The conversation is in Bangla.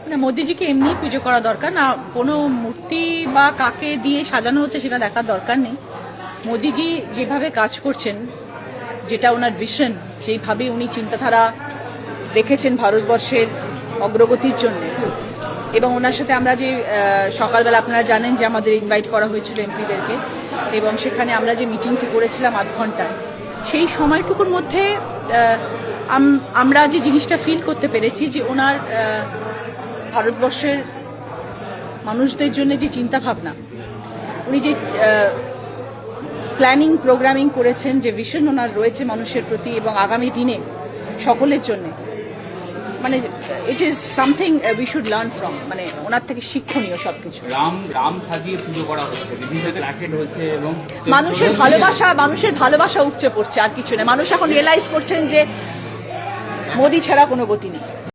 না, মোদিজিকে এমনি পুজো করা দরকার না, কোনো মূর্তি বা কাকে দিয়ে সাজানো হচ্ছে সেটা দেখার দরকার নেই। মোদিজি যেভাবে কাজ করছেন, যেটা ওনার ভিশন, সেইভাবে উনি চিন্তাধারা রেখেছেন ভারতবর্ষের অগ্রগতির জন্য। এবং ওনার সাথে আমরা যে সকালবেলা আপনারা জানেন যে আমাদের ইনভাইট করা হয়েছিল এমপিদেরকে, এবং সেখানে আমরা যে মিটিংটি করেছিলাম আধ ঘন্টায়, সেই সময়টুকুর মধ্যে আমরা যে জিনিসটা ফিল করতে পেরেছি যে ওনার ভারতবর্ষের মানুষদের জন্য যে চিন্তা ভাবনা, উনি যে প্ল্যানিং প্রোগ্রামিং করেছেন, যে ভিশন ওনার রয়েছে মানুষের প্রতি এবং আগামী দিনে সকলের জন্য, মানে it is something we should learn from. মানে ওনার থেকে শিক্ষণীয় সবকিছু। রাম সাজিয়ে পুজো করা হচ্ছে, বিভিন্ন প্ল্যাকেট হচ্ছে এবং মানুষের ভালোবাসা উপচে পড়ছে, আর কিছু নেই। মানুষ এখন রিয়েলাইজ করছেন যে মোদি ছাড়া কোনো গতি নেই।